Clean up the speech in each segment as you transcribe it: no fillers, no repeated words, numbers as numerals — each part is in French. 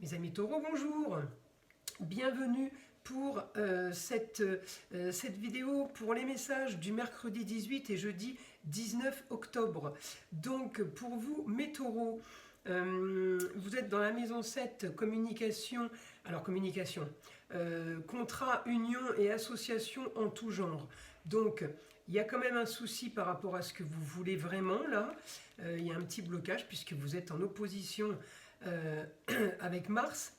Mes amis taureaux, bonjour. Bienvenue pour cette vidéo pour les messages du mercredi 18 et jeudi 19 octobre. Donc pour vous, mes taureaux, vous êtes dans la maison 7, communication, contrat, union et association en tout genre. Donc il y a quand même un souci par rapport à ce que vous voulez vraiment là. Il y a un petit blocage puisque vous êtes en opposition avec Mars.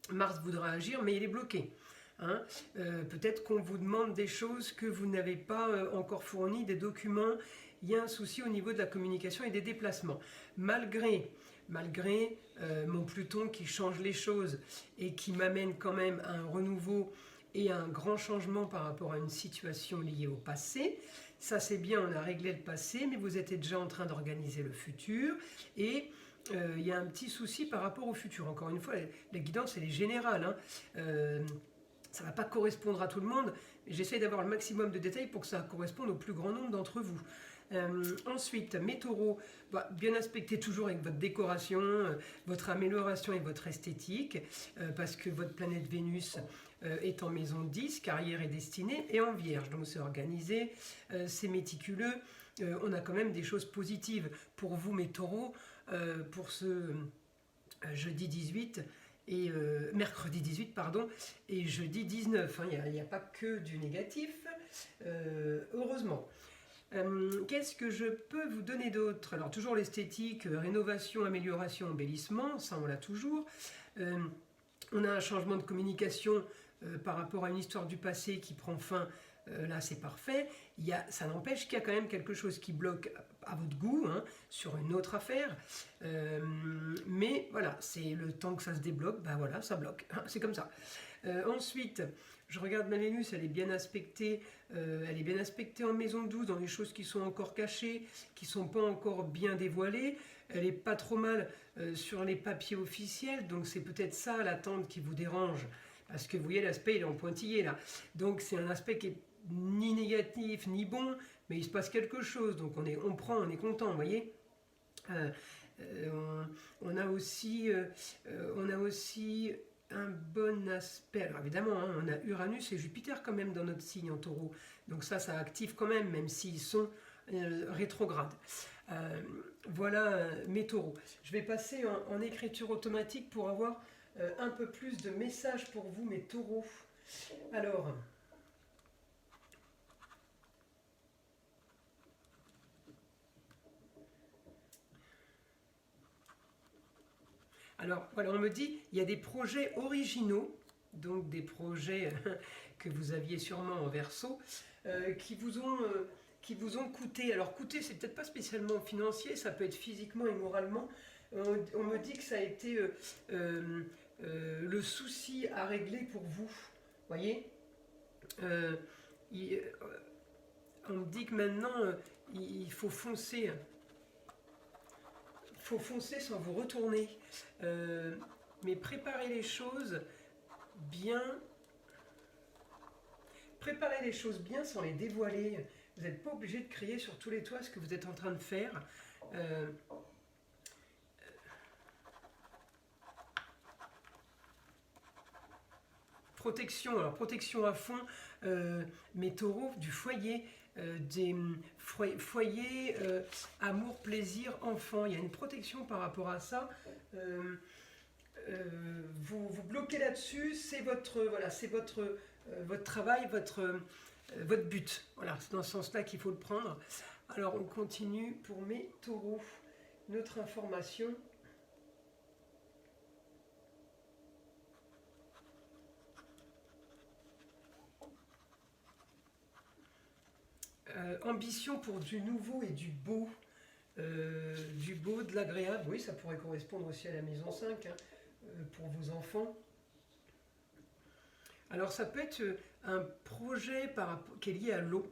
Mars voudra agir, mais il est bloqué. Hein. Peut-être qu'on vous demande des choses que vous n'avez pas encore fournies, des documents. Il y a un souci au niveau de la communication et des déplacements. Malgré mon Pluton qui change les choses et qui m'amène quand même à un renouveau et à un grand changement par rapport à une situation liée au passé. Ça c'est bien, on a réglé le passé, mais vous êtes déjà en train d'organiser le futur et il y a un petit souci par rapport au futur. Encore une fois, la guidance elle est générale. Hein. Ça ne va pas correspondre à tout le monde, mais j'essaie d'avoir le maximum de détails pour que ça corresponde au plus grand nombre d'entre vous. Ensuite, mes taureaux, bien aspecter toujours avec votre décoration, votre amélioration et votre esthétique, parce que votre planète Vénus est en maison 10, carrière et destinée, et en Vierge. Donc c'est organisé, c'est méticuleux, on a quand même des choses positives pour vous, mes taureaux, pour ce jeudi 18 et mercredi 18 pardon et jeudi 19. Il n'y a pas que du négatif, heureusement. Qu'est-ce que je peux vous donner d'autre? Alors toujours l'esthétique, rénovation, amélioration, embellissement, ça on l'a toujours. On a un changement de communication par rapport à une histoire du passé qui prend fin. Là c'est parfait, ça n'empêche qu'il y a quand même quelque chose qui bloque à votre goût, hein, sur une autre affaire, mais voilà, c'est le temps que ça se débloque, voilà, ça bloque, hein, c'est comme ça. Ensuite, je regarde ma Vénus, elle est bien aspectée en maison 12, dans les choses qui sont encore cachées, qui ne sont pas encore bien dévoilées, elle est pas trop mal sur les papiers officiels, donc c'est peut-être ça l'attente qui vous dérange, parce que vous voyez l'aspect il est en pointillé là, donc c'est un aspect qui est ni négatif ni bon, mais il se passe quelque chose, donc on est content, vous voyez. On a aussi un bon aspect, alors évidemment, hein, on a Uranus et Jupiter quand même dans notre signe en taureau, donc ça active quand même s'ils sont rétrogrades. Voilà mes taureaux. Je vais passer en écriture automatique pour avoir un peu plus de messages pour vous, mes taureaux. Alors voilà, on me dit il y a des projets originaux, donc des projets que vous aviez sûrement en Verseau, qui vous ont coûté. Alors coûté, c'est peut-être pas spécialement financier, ça peut être physiquement et moralement. On me dit que ça a été le souci à régler pour vous, voyez. On me dit que maintenant il faut foncer. Sans vous retourner, mais préparez les choses bien sans les dévoiler. Vous n'êtes pas obligé de crier sur tous les toits ce que vous êtes en train de faire. Protection, alors protection à fond, mes taureaux, du foyer, des foyers, amour, plaisir, enfant. Il y a une protection par rapport à ça. Vous bloquez là-dessus, c'est votre travail, votre but. Voilà, c'est dans ce sens-là qu'il faut le prendre. Alors on continue pour mes taureaux. Notre information. Ambition pour du nouveau et du beau, de l'agréable, oui, ça pourrait correspondre aussi à la maison 5, hein, pour vos enfants. Alors ça peut être un projet qui est lié à l'eau.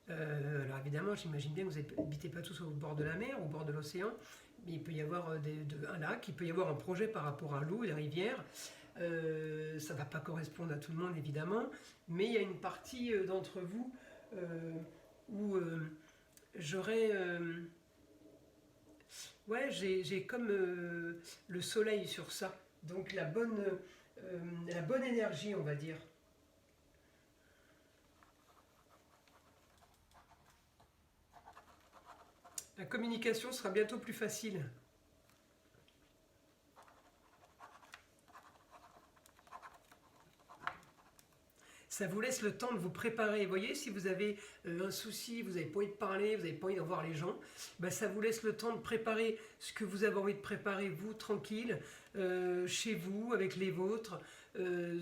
Alors évidemment, j'imagine bien que vous n'habitez pas tous au bord de la mer, au bord de l'océan, mais il peut y avoir un lac, il peut y avoir un projet par rapport à l'eau et la rivière. Ça ne va pas correspondre à tout le monde évidemment, mais il y a une partie d'entre vous où j'aurais... j'ai comme le soleil sur ça. Donc la bonne énergie, on va dire. La communication sera bientôt plus facile. Ça vous laisse le temps de vous préparer. Vous voyez, si vous avez un souci, vous n'avez pas envie de parler, vous n'avez pas envie de voir les gens, ben ça vous laisse le temps de préparer ce que vous avez envie de préparer, vous, tranquille, chez vous, avec les vôtres,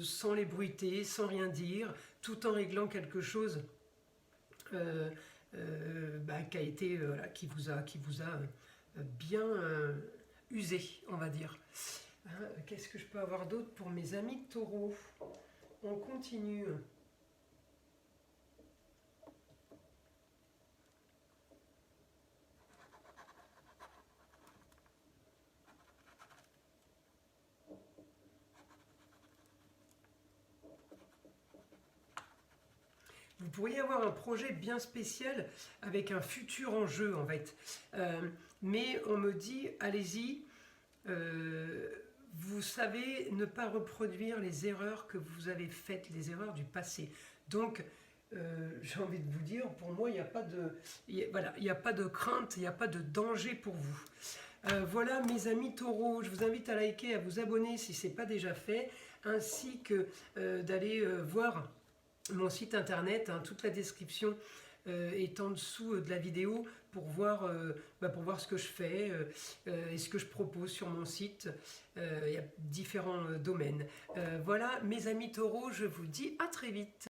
sans les bruiter, sans rien dire, tout en réglant quelque chose qui a été, voilà, qui vous a bien usé, on va dire. Hein, qu'est-ce que je peux avoir d'autre pour mes amis taureaux? On continue. Vous pourriez avoir un projet bien spécial avec un futur en jeu en fait. Mais on me dit, allez-y, vous savez ne pas reproduire les erreurs que vous avez faites, les erreurs du passé. Donc, j'ai envie de vous dire, pour moi, il n'y a pas de, voilà, il n'y a pas de crainte, il n'y a pas de danger pour vous. Voilà mes amis taureaux, je vous invite à liker, à vous abonner si ce n'est pas déjà fait, ainsi que d'aller voir mon site internet, hein, toute la description est en dessous de la vidéo pour voir ce que je fais et ce que je propose sur mon site. Il y a différents domaines. Voilà mes amis taureaux, je vous dis à très vite.